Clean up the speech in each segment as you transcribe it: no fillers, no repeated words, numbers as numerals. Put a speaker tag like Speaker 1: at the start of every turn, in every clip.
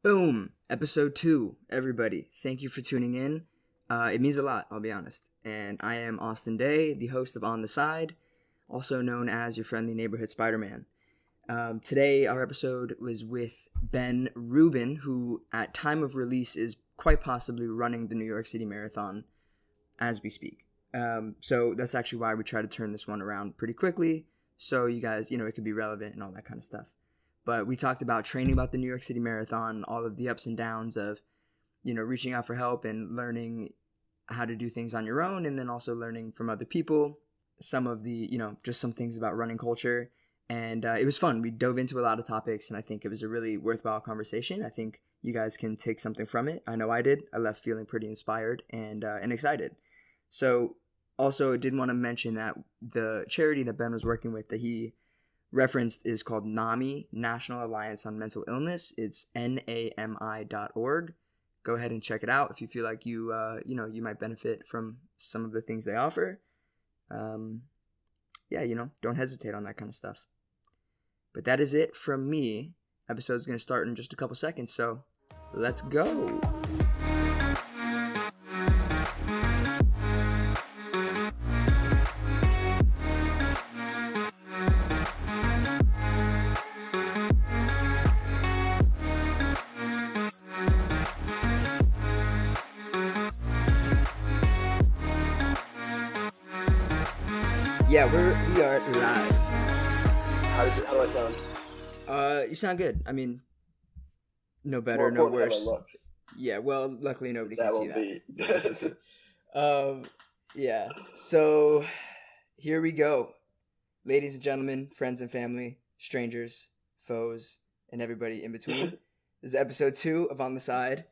Speaker 1: Boom! Episode 2, everybody. Thank you for tuning in. It means a lot, I'll be honest. And I am Austin Day, the host of On the Side, also known as your friendly neighborhood Spider-Man. Today, our episode was with Ben Rubin, who at time of release is quite possibly running the New York City Marathon as we speak. So that's actually why we try to turn this one around pretty quickly, so you guys, it could be relevant and all that kind of stuff. But we talked about training about the New York City Marathon, all of the ups and downs of, reaching out for help and learning how to do things on your own, and then also learning from other people, some of the, just some things about running culture. And it was fun. We dove into a lot of topics, and I think it was a really worthwhile conversation. I think you guys can take something from it. I know I did. I left feeling pretty inspired and excited. So also, I did want to mention that the charity that Ben was working with that he referenced is called NAMI, National Alliance on Mental Illness. It's NAMI.org. Go ahead and check it out if you feel like you might benefit from some of the things they offer. Don't hesitate on that kind of stuff. But that is it from me. Episode's going to start in just a couple seconds, so let's go. Yeah, we are live.
Speaker 2: How do I sound?
Speaker 1: You sound good. I mean, no better,
Speaker 2: More
Speaker 1: no
Speaker 2: important, how
Speaker 1: worse.
Speaker 2: do I look?
Speaker 1: Yeah, well, luckily nobody
Speaker 2: That
Speaker 1: can see
Speaker 2: will
Speaker 1: that.
Speaker 2: be.
Speaker 1: Yeah. So here we go, ladies and gentlemen, friends and family, strangers, foes, and everybody in between. This is episode 2 of On the Side.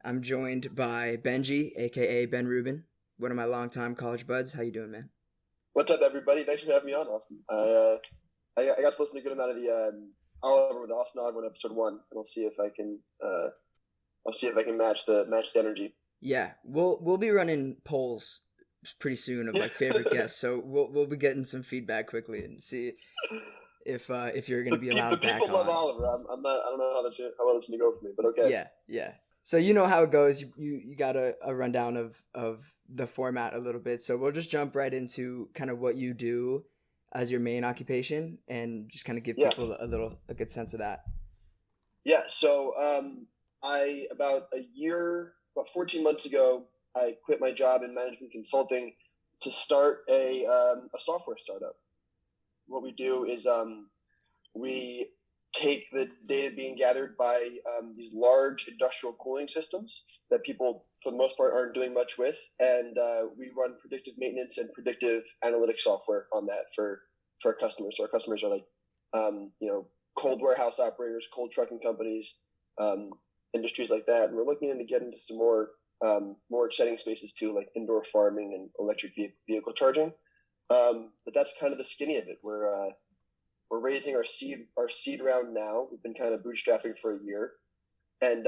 Speaker 1: I'm joined by Benji, aka Ben Rubin, one of my longtime college buds. How you doing, man?
Speaker 2: What's up, everybody? Thanks for having me on, Austin. I got to listen to a good amount of the Oliver with Austin Oliver in episode 1, and I'll see if I can match the energy.
Speaker 1: Yeah, we'll be running polls pretty soon of like favorite guests, so we'll be getting some feedback quickly and see if you're gonna be allowed back on.
Speaker 2: People love Oliver. I'm not. I don't know how well that's gonna go for me, but okay.
Speaker 1: Yeah. So you know how it goes. You got a rundown of the format a little bit. So we'll just jump right into kind of what you do as your main occupation and just kind of give people a good sense of that.
Speaker 2: Yeah. So about 14 months ago, I quit my job in management consulting to start a software startup. What we do is we take the data being gathered by these large industrial cooling systems that people, for the most part, aren't doing much with, and we run predictive maintenance and predictive analytics software on that for our customers. So our customers are like, cold warehouse operators, cold trucking companies, industries like that. And we're looking to get into some more exciting spaces too, like indoor farming and electric vehicle charging. But that's kind of the skinny of it. We're raising our seed round now. We've been kind of bootstrapping for a year, and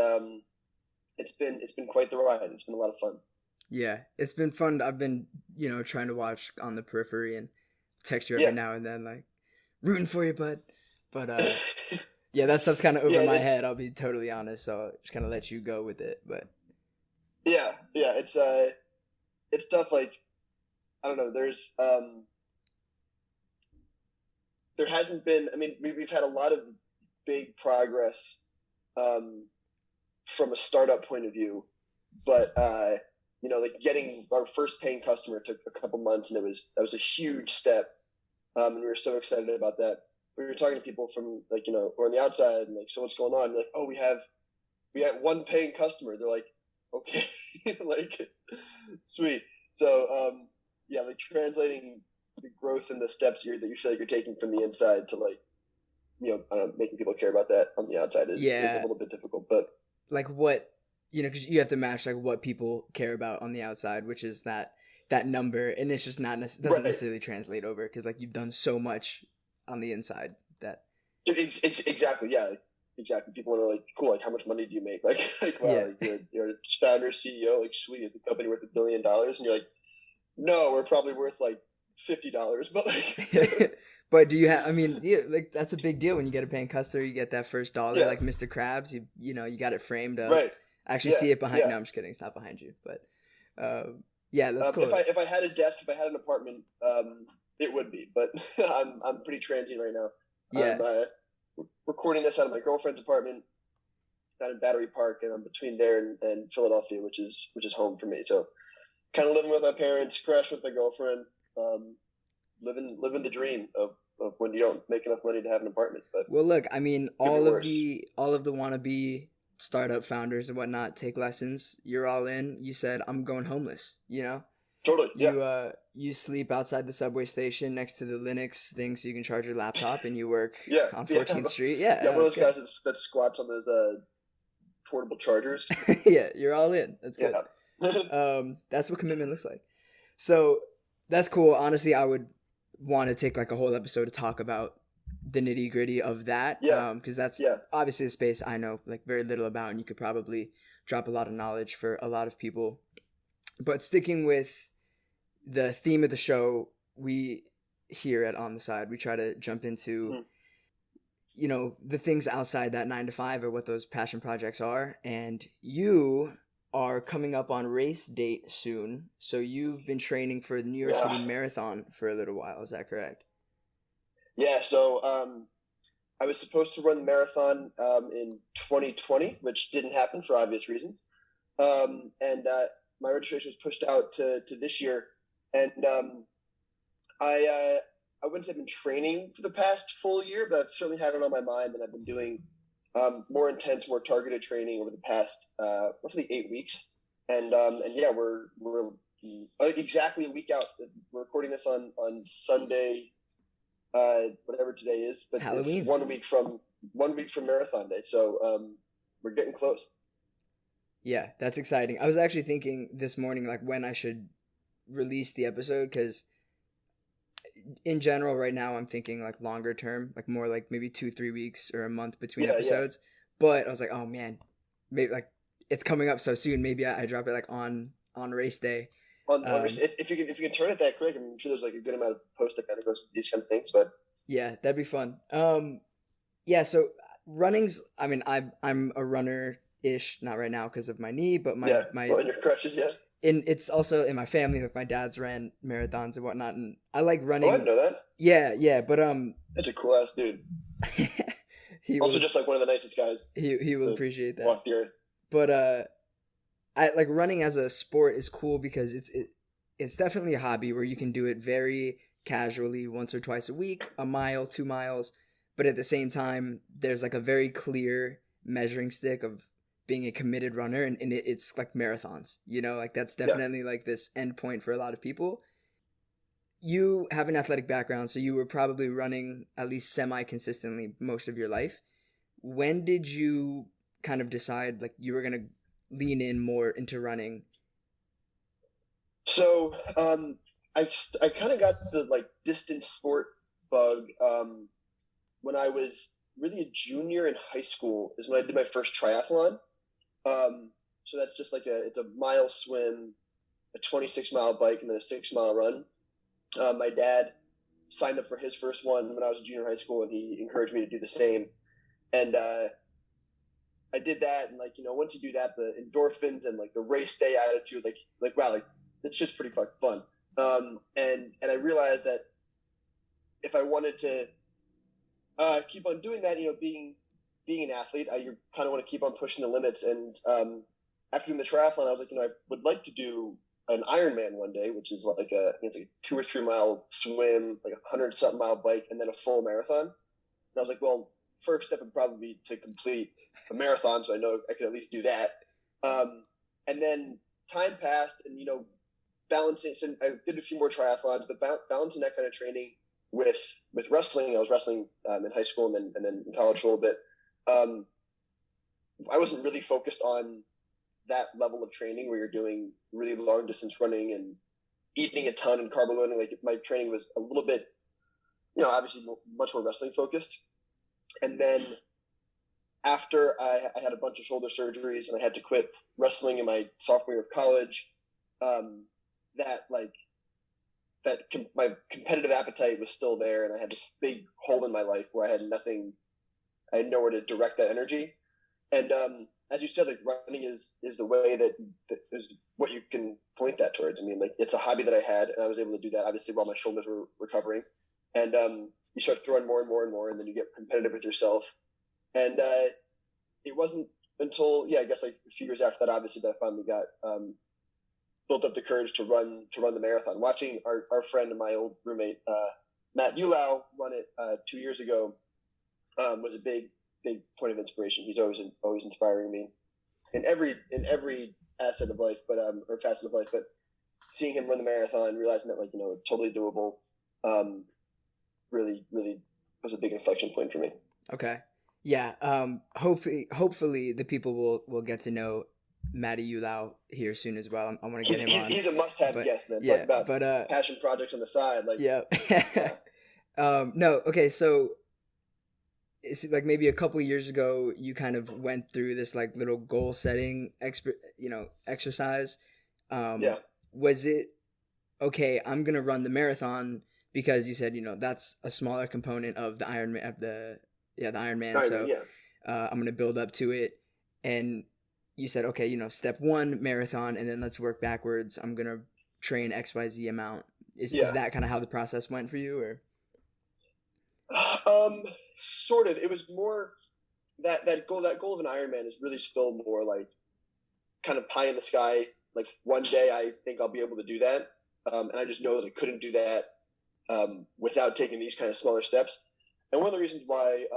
Speaker 2: it's been quite the ride. It's been a lot of fun.
Speaker 1: Yeah, it's been fun. I've been trying to watch on the periphery and text you every now and then, like rooting for you, bud. But yeah, that stuff's kind of over my head. I'll be totally honest, so I'll just kind of let you go with it. But
Speaker 2: yeah, it's tough. Like, I don't know. There hasn't been. I mean, we've had a lot of big progress from a startup point of view, but like getting our first paying customer took a couple months, and that was a huge step, and we were so excited about that. We were talking to people from or on the outside, and like, so what's going on? And like, oh, we had one paying customer. They're like, okay, like, sweet. So like translating the growth and the steps that you feel like you're taking from the inside to like, I don't know, making people care about that on the outside is a little bit difficult. But
Speaker 1: like what, because you have to match like what people care about on the outside, which is that number, and it's just doesn't necessarily translate over because like you've done so much on the inside that.
Speaker 2: Exactly. Yeah. Exactly. People are like, cool. Like, how much money do you make? Like wow, like you're a founder, CEO. Like, sweet. Is the company worth $1 billion? And you're like, no, we're probably worth like $50, but like,
Speaker 1: But do you have, I mean, yeah, like that's a big deal when you get a paying customer, you get that first dollar,
Speaker 2: yeah,
Speaker 1: like Mr. Krabs, you know, you got it framed up.
Speaker 2: right.
Speaker 1: I actually
Speaker 2: Yeah,
Speaker 1: see it behind,
Speaker 2: yeah.
Speaker 1: no, I'm just kidding. It's not behind you, but, yeah, that's cool.
Speaker 2: If I had a desk, if I had an apartment, it would be, but I'm pretty transient right now.
Speaker 1: Yeah.
Speaker 2: I'm recording this out of my girlfriend's apartment down in Battery Park, and I'm between there and Philadelphia, which is home for me. So kind of living with my parents, crash with my girlfriend, living the dream of when you don't make enough money to have an apartment. But
Speaker 1: well, look, I mean,
Speaker 2: all
Speaker 1: all of the wannabe startup founders and whatnot take lessons. You're all in. You said, I'm going homeless, you know?
Speaker 2: totally, yeah.
Speaker 1: You sleep outside the subway station next to the Linux thing so you can charge your laptop, and you work
Speaker 2: Yeah,
Speaker 1: on 14th Street. Yeah,
Speaker 2: yeah.
Speaker 1: no,
Speaker 2: One of
Speaker 1: that's
Speaker 2: those
Speaker 1: good.
Speaker 2: guys that squats on those portable chargers.
Speaker 1: Yeah, you're all in. That's good.
Speaker 2: Yeah.
Speaker 1: That's what commitment looks like. So that's cool. Honestly, I would want to take like a whole episode to talk about the nitty gritty of that.
Speaker 2: Yeah.
Speaker 1: Because that's
Speaker 2: Yeah.
Speaker 1: obviously a space I know like very little about, and you could probably drop a lot of knowledge for a lot of people. But sticking with the theme of the show, we here at On the Side, we try to jump into, you know, the things outside that 9 to 5 or what those passion projects are. And you are coming up on race date soon. So you've been training for the New York City Marathon for a little while. Is that correct?
Speaker 2: Yeah. So I was supposed to run the marathon in 2020, which didn't happen for obvious reasons. And my registration was pushed out to this year. And I wouldn't say I've been training for the past full year, but I've certainly had it on my mind, and I've been doing more intense, more targeted training over the past roughly 8 weeks. And yeah, we're exactly a week out. We're recording this on Sunday, whatever today is, but
Speaker 1: Halloween.
Speaker 2: It's 1 week from Marathon Day. So we're getting close.
Speaker 1: Yeah, that's exciting. I was actually thinking this morning like when I should release the episode, because in general right now I'm thinking like longer term, like more like maybe 2-3 weeks or a month between episodes. But I was like, oh man, maybe like it's coming up so soon, maybe I drop it like on race day.
Speaker 2: On race, if you can turn it that quick, I'm sure there's like a good amount of post that kind of goes with these kind of things. But
Speaker 1: yeah, that'd be fun. Yeah, so running's, I mean, I'm a runner ish, not right now because of my knee, but my
Speaker 2: well, and your crutches, yeah.
Speaker 1: And it's also in my family, like my dad's ran marathons and whatnot, and I like running.
Speaker 2: Oh, I didn't know that.
Speaker 1: Yeah, but
Speaker 2: that's a cool ass dude. He also just like one of the nicest guys.
Speaker 1: He will appreciate that.
Speaker 2: Walk the earth.
Speaker 1: But I like running as a sport is cool because it's definitely a hobby where you can do it very casually, once or twice a week, a mile, 2 miles, but at the same time there's like a very clear measuring stick of being a committed runner, and it's like marathons, you know, like that's definitely like this end point for a lot of people. You have an athletic background, so you were probably running at least semi-consistently most of your life. When did you kind of decide like you were going to lean in more into running?
Speaker 2: So I kind of got the like distance sport bug when I was really a junior in high school is when I did my first triathlon. So that's just like it's a mile swim, a 26-mile bike, and then a 6-mile run. My dad signed up for his first one when I was a junior in high school, and he encouraged me to do the same. And I did that, and like, you know, once you do that, the endorphins and like the race day attitude, like wow, like this shit's pretty fucking fun. And I realized that if I wanted to keep on doing that, you know, being an athlete, you kind of want to keep on pushing the limits. And after doing the triathlon, I was like, you know, I would like to do an Ironman one day, which is like it's like a 2 or 3 mile swim, like 100-something mile bike, and then a full marathon. And I was like, well, first step would probably be to complete a marathon, so I know I could at least do that. And then time passed, and you know, balancing. So I did a few more triathlons, but balancing that kind of training with wrestling. I was wrestling in high school and then in college for a little bit. I wasn't really focused on that level of training where you're doing really long distance running and eating a ton and carb loading. Like my training was a little bit, you know, obviously much more wrestling focused. And then after I had a bunch of shoulder surgeries and I had to quit wrestling in my sophomore year of college, that like my competitive appetite was still there, and I had this big hole in my life where I had nothing, I had nowhere to direct that energy. And as you said, like running is the way that is what you can point that towards. I mean, like it's a hobby that I had, and I was able to do that obviously while my shoulders were recovering. And you start to run more and more and more, and then you get competitive with yourself. And it wasn't until I guess like a few years after that, obviously, that I finally got built up the courage to run the marathon. Watching our friend and my old roommate Matt Ulau run it 2 years ago was a big point of inspiration. He's always inspiring me in every asset of life, but or facet of life. But seeing him run the marathon, realizing that like it's totally doable, really was a big inflection point for me.
Speaker 1: Okay, yeah. Hopefully the people will get to know Matty Ulau here soon as well. I want to get him on.
Speaker 2: He's a must-have guest, man.
Speaker 1: Yeah,
Speaker 2: about passion projects on the side, like
Speaker 1: yeah. No, okay, so it's like maybe a couple years ago you kind of went through this like little goal setting exercise. Was it okay, I'm gonna run the marathon because you said that's a smaller component of the Ironman the Ironman, so I'm gonna build up to it, and you said okay, step 1 marathon, and then let's work backwards. I'm gonna train XYZ amount. Is that kind of how the process went for you, or?
Speaker 2: Sort of. It was more that goal of an Ironman is really still more like kind of pie in the sky. Like one day I think I'll be able to do that. And I just know that I couldn't do that without taking these kind of smaller steps. And one of the reasons why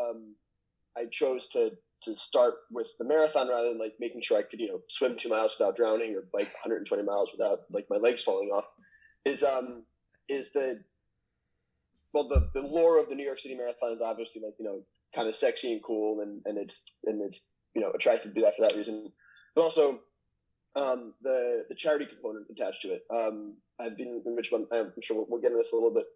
Speaker 2: I chose to start with the marathon rather than like making sure I could, swim 2 miles without drowning or bike 120 miles without like my legs falling off is the lore of the New York City Marathon is obviously like, kind of sexy and cool, and it's attractive to do that for that reason. But also the charity component attached to it. I've been, which one, I'm sure we'll get into this a little bit.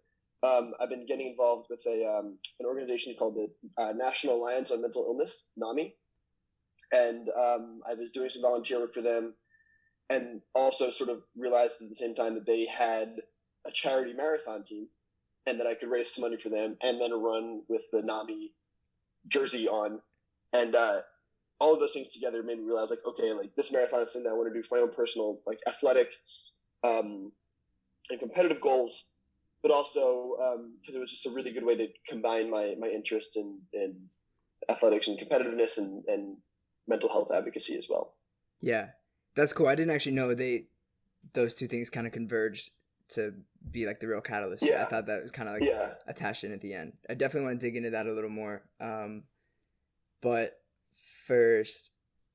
Speaker 2: I've been getting involved with an organization called the National Alliance on Mental Illness, NAMI. And I was doing some volunteer work for them, and also sort of realized at the same time that they had a charity marathon team, and that I could raise some money for them and then run with the NAMI jersey on. And all of those things together made me realize, like, okay, like this marathon is something that I want to do for my own personal, like, athletic and competitive goals, but also because it was just a really good way to combine my interest in athletics and competitiveness and mental health advocacy as well.
Speaker 1: Yeah, that's cool. I didn't actually know those two things kind of converged to be like the real catalyst. I thought that was kind of like attached in at the end. I definitely want to dig into that a little more. But first,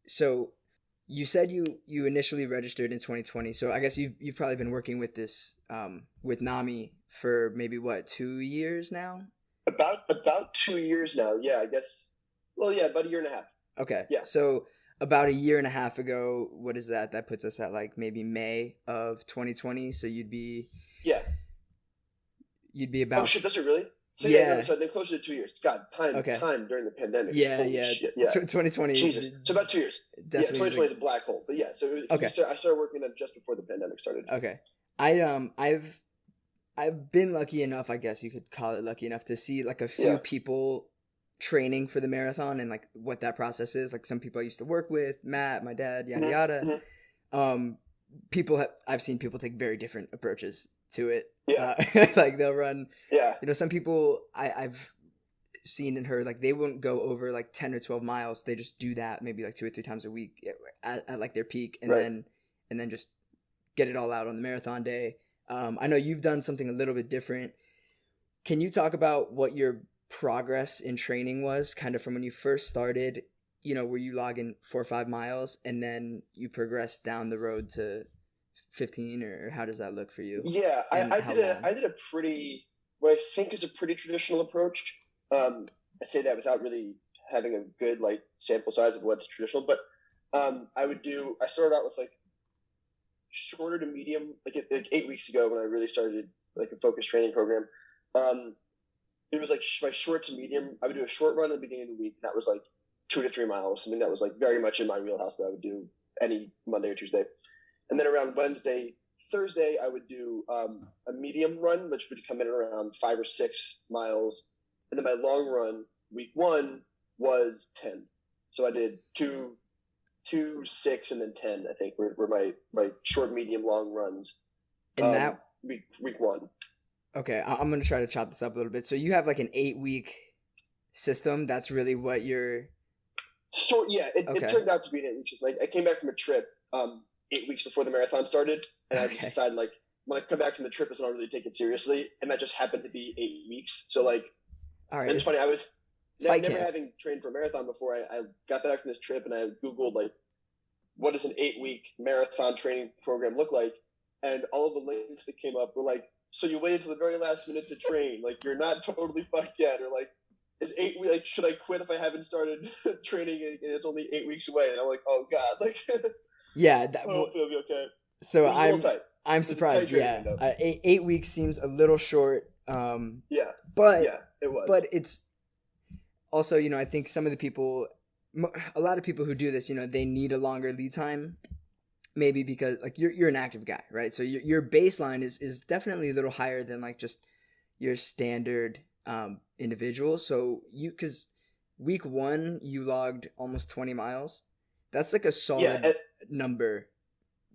Speaker 1: so you said you initially registered in 2020. So I guess you've probably been working with this with NAMI for maybe 2 years now?
Speaker 2: About 2 years now. Yeah, I guess. Well, yeah, about a year and a half. Okay. Yeah.
Speaker 1: So about a year and a half ago, what is that? That puts us at like maybe May of 2020. So you'd be about.
Speaker 2: Oh shit! Does it really? So so they're closer to 2 years. God, time during the pandemic. Shit,
Speaker 1: 2020.
Speaker 2: Jesus. So about 2 years.
Speaker 1: Definitely.
Speaker 2: 2020 is a black hole. But yeah, so I started working with them just before the pandemic started.
Speaker 1: Okay. I've been lucky enough, I guess you could call it lucky enough, to see like a few people training for the marathon and like what that process is. Like some people I used to work with, Matt, my dad, yada yada. Mm-hmm. I've seen people take very different approaches to it. Like they'll run. Some people I've seen and heard, like they won't go over like 10 or 12 miles. They just do that maybe like 2 or 3 times a week at like their peak, and then just get it all out on the marathon day. I know you've done something a little bit different. Can you talk about what your progress in training was, kind of from when you first started? Were you logging 4 or 5 miles and then you progressed down the road to 15, or how does that look for you?
Speaker 2: Yeah, I did a pretty, what I think is a pretty traditional approach. I say that without really having a good like sample size of what's traditional, but I started out with like shorter to medium, like 8 weeks ago when I really started like a focused training program. It was like my short to medium. I would do a short run at the beginning of the week. That was like 2 to 3 miles. Something that was like very much in my wheelhouse that I would do any Monday or Tuesday. And then around Wednesday, Thursday I would do a medium run, which would come in around 5 or 6 miles, and then my long run week 1 was 10. So I did 2, 6, and then 10. I think were my short, medium, long runs.
Speaker 1: And that
Speaker 2: week 1.
Speaker 1: Okay, I'm gonna try to chop this up a little bit. So you have like an 8-week system. That's really what you're.
Speaker 2: So yeah, it turned out to be an 8 weeks. Like I came back from a trip 8 weeks before the marathon started, and I just decided like when I come back from the trip is when I really take it seriously, and that just happened to be 8 weeks. So like,
Speaker 1: all right,
Speaker 2: and it's funny. I was never having trained for a marathon before. I got back from this trip and I Googled like, what does an 8-week marathon training program look like, and all of the links that came up were like, so you waited till the very last minute to train, like you're not totally fucked yet, or like, is 8 weeks, like should I quit if I haven't started training and it's only 8 weeks away? And I'm like, oh god, like
Speaker 1: yeah,
Speaker 2: hopefully it'll be okay.
Speaker 1: So I'm surprised. Yeah, 8 weeks seems a little short.
Speaker 2: Yeah,
Speaker 1: but
Speaker 2: yeah, it was.
Speaker 1: But it's also, I think some of the people, a lot of people who do this, they need a longer lead time. Maybe because like you're an active guy, right? So your baseline is definitely a little higher than like just your standard individual. So because week 1 you logged almost 20 miles. That's like a solid number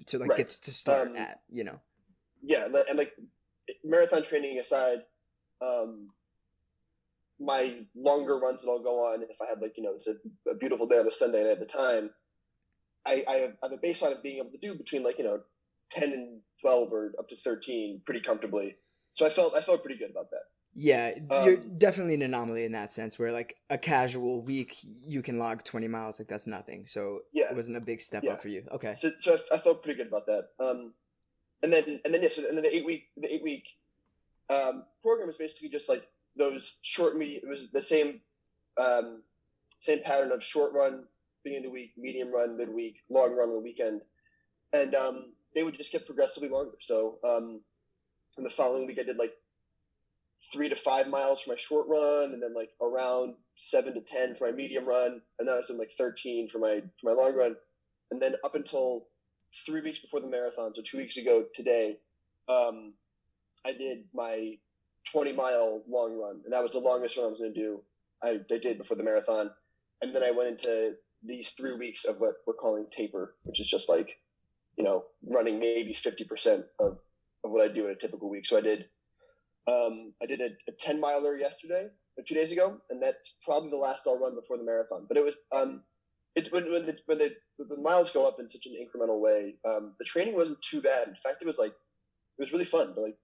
Speaker 1: to like get to start at,
Speaker 2: Yeah, and like marathon training aside, my longer runs that I'll go on if I have like it's a beautiful day on a Sunday night at the time. I have a baseline of being able to do between like 10 and 12 or up to 13 pretty comfortably. So I felt pretty good about that.
Speaker 1: Yeah, you're definitely an anomaly in that sense, where like a casual week you can log 20 miles, like that's nothing. So it wasn't a big step up for you. Okay.
Speaker 2: So I felt pretty good about that. And then the 8 week program is basically just like those short medium. It was the same pattern of short run beginning of the week, medium run midweek, long run on the weekend, and they would just get progressively longer. So in the following week I did like 3 to 5 miles for my short run, and then like around 7 to 10 for my medium run, and then I was doing like 13 for my long run, and then up until 3 weeks before the marathon, so 2 weeks ago today, I did my 20-mile long run, and that was the longest run I was going to do. I did before the marathon, and then I went into these 3 weeks of what we're calling taper, which is just like running maybe 50% of what I do in a typical week. So I did a 10-miler yesterday or 2 days ago, and that's probably the last I'll run before the marathon. But it was when the miles go up in such an incremental way, the training wasn't too bad. In fact, it was really fun to like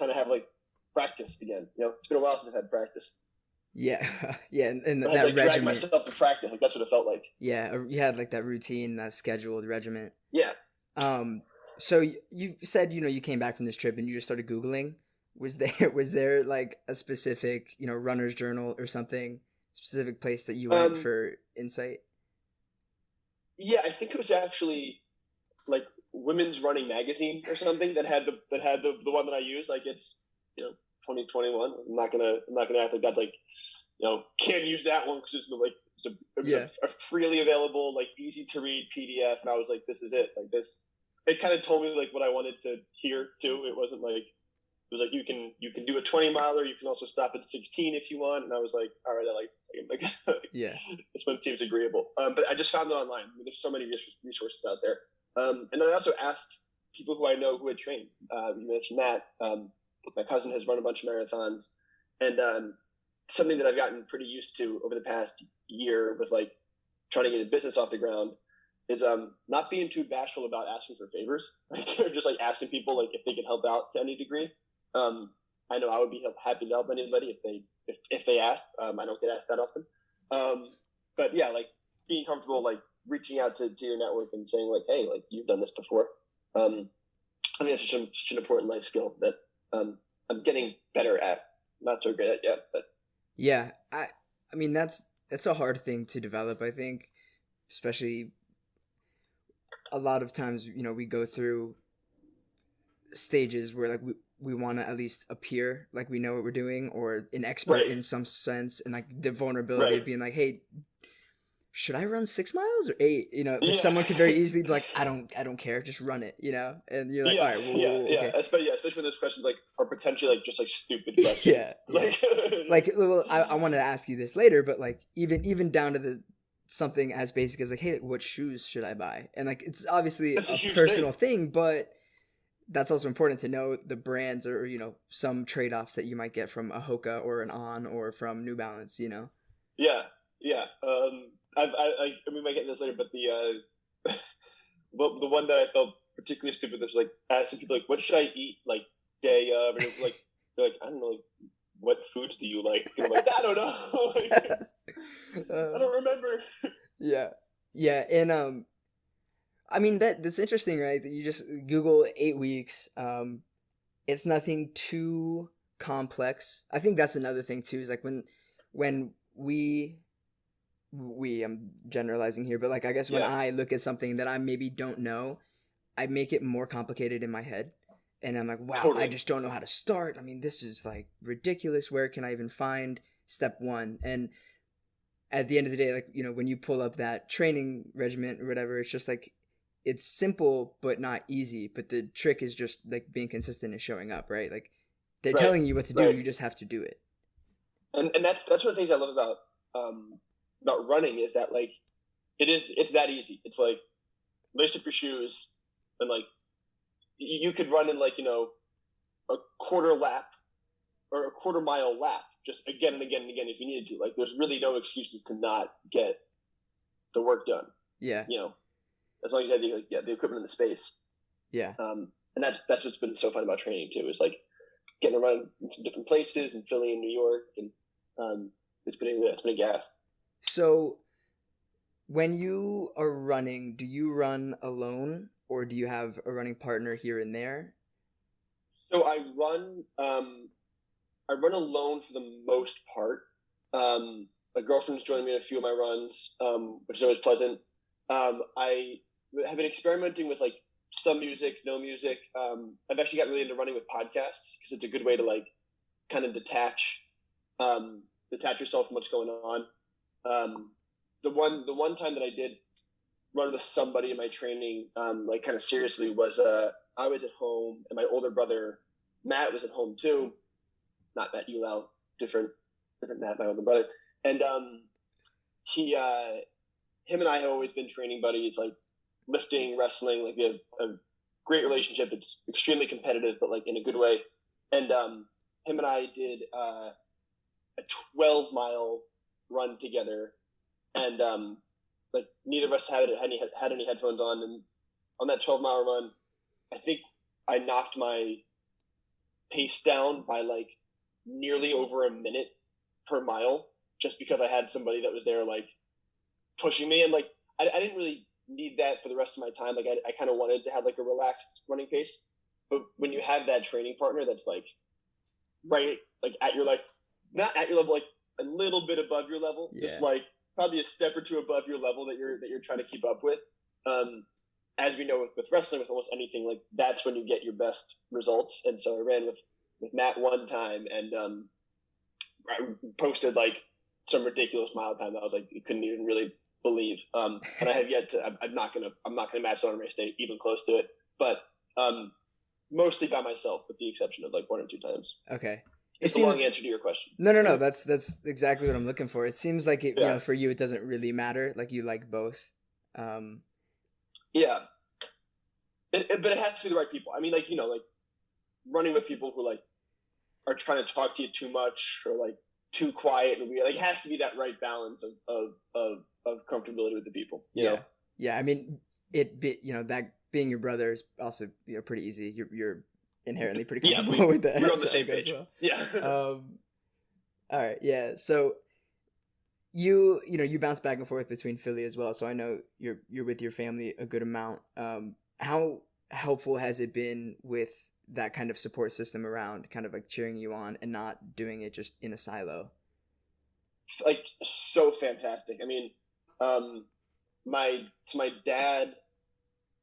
Speaker 2: kind of have like practice again. It's been a while since I've had practice.
Speaker 1: Yeah, yeah, and
Speaker 2: I had to drag myself to practice. Like that's what it felt like.
Speaker 1: Yeah, you had like that routine, that scheduled regiment.
Speaker 2: Yeah.
Speaker 1: So you said you came back from this trip and you just started Googling. Was there like a specific runner's journal or something, specific place that you went for insight?
Speaker 2: Yeah, I think it was actually like Women's Running Magazine or something that had the one that I used. Like it's 2021. I'm not gonna act like that's like can't use that one because it's a freely available, like easy to read PDF, and I was like, this is it. Like this, it kind of told me like what I wanted to hear too. It wasn't like it was like you can do a 20-miler. You can also stop at 16 if you want. And I was like, all right, I like this. Like
Speaker 1: yeah,
Speaker 2: this one seems agreeable. But I just found it online. I mean, there's so many resources out there. And then I also asked people who I know who had trained. You mentioned Matt. My cousin has run a bunch of marathons, and something that I've gotten pretty used to over the past year with like trying to get a business off the ground is not being too bashful about asking for favors. Like just like asking people like if they can help out to any degree. I know I would be happy to help anybody if they asked. I don't get asked that often. But yeah, like being comfortable like reaching out to your network and saying like, hey, like you've done this before. I mean, it's such an important life skill that I'm getting better at. Not so great at yet, but
Speaker 1: yeah, I mean that's a hard thing to develop. I think, especially a lot of times, we go through stages where like we want to at least appear like we know what we're doing or an expert in some sense, and like the vulnerability of being like, hey, should I run 6 miles or 8? Like someone could very easily be like, I don't care, just run it, and you're like, all right, whoa,
Speaker 2: yeah.
Speaker 1: okay.
Speaker 2: Especially when those questions like are potentially like just like stupid questions.
Speaker 1: Yeah.
Speaker 2: Like,
Speaker 1: well, I wanted to ask you this later, but like even down to something as basic as like, hey, what shoes should I buy? And like, it's obviously
Speaker 2: that's
Speaker 1: a personal thing, but that's also important to know the brands or some trade-offs that you might get from a Hoka or an On or from New Balance.
Speaker 2: Yeah. We might get into this later, but the one that I felt particularly stupid was like asking people like, what should I eat like day of? And it was like they're like, I don't know, like, what foods do you like? And I'm like, I don't know. I don't remember.
Speaker 1: Yeah, and I mean that's interesting, right? That you just Google 8 weeks. It's nothing too complex. I think that's another thing too. Is like when we I'm generalizing here, but like I guess when I look at something that I maybe don't know, I make it more complicated in my head, and I'm like, wow, totally. I just don't know how to start. I mean, this is like ridiculous. Where can I even find step one? And at the end of the day, like when you pull up that training regimen or whatever, it's just like it's simple but not easy. But the trick is just like being consistent and showing up, right? Like they're telling you what to do, you just have to do it.
Speaker 2: And that's one of the things I love about running is that like it's that easy. It's like lace up your shoes and like you could run in like a quarter lap or a quarter mile lap just again and again and again if you needed to. Like there's really no excuses to not get the work done.
Speaker 1: Yeah.
Speaker 2: As long as you have the equipment in the space.
Speaker 1: Yeah.
Speaker 2: And that's what's been so fun about training too, is like getting to run in some different places in Philly and New York, and it's been a gas.
Speaker 1: So when you are running, do you run alone or do you have a running partner here and there?
Speaker 2: So I run alone for the most part. My girlfriend's joined me in a few of my runs, which is always pleasant. I have been experimenting with like some music, no music. I've actually got really into running with podcasts because it's a good way to like kind of detach yourself from what's going on. The one time that I did run with somebody in my training, like kind of seriously, was I was at home and my older brother Matt was at home too. Not Matt Ulao, different Matt, my older brother. And him and I have always been training buddies, like lifting, wrestling. Like we have a great relationship. It's extremely competitive, but like in a good way. And him and I did a 12-mile run together, and like neither of us had any headphones on. And on that 12-mile run, I think I knocked my pace down by like nearly over a minute per mile, just because I had somebody that was there like pushing me. And like I didn't really need that for the rest of my time. Like I kind of wanted to have like a relaxed running pace, but when you have that training partner that's like right like at your like not at your level, like a little bit above your level, just like probably a step or two above your level that you're trying to keep up with. As we know with wrestling, with almost anything, like that's when you get your best results. And so I ran with Matt one time, and I posted like some ridiculous mile time that I was like, you couldn't even really believe. And I have yet to. I'm not gonna match that on a race day, even close to it. But mostly by myself, with the exception of like one or two times.
Speaker 1: Okay.
Speaker 2: It's a long answer to your question.
Speaker 1: No. That's exactly what I'm looking for. It seems like it, for you, it doesn't really matter. Like you like both.
Speaker 2: Yeah. But it has to be the right people. I mean, like, like running with people who like are trying to talk to you too much or like too quiet and weird. Like, it has to be that right balance of comfortability with the people. You know?
Speaker 1: Yeah. I mean, that being your brother is also pretty easy. You're inherently pretty comfortable with that.
Speaker 2: We're on the same page. Well. Yeah.
Speaker 1: All right. Yeah. So you bounce back and forth between Philly as well. So I know you're with your family a good amount. How helpful has it been with that kind of support system around, kind of like cheering you on and not doing it just in a silo?
Speaker 2: Like, so fantastic. I mean, my dad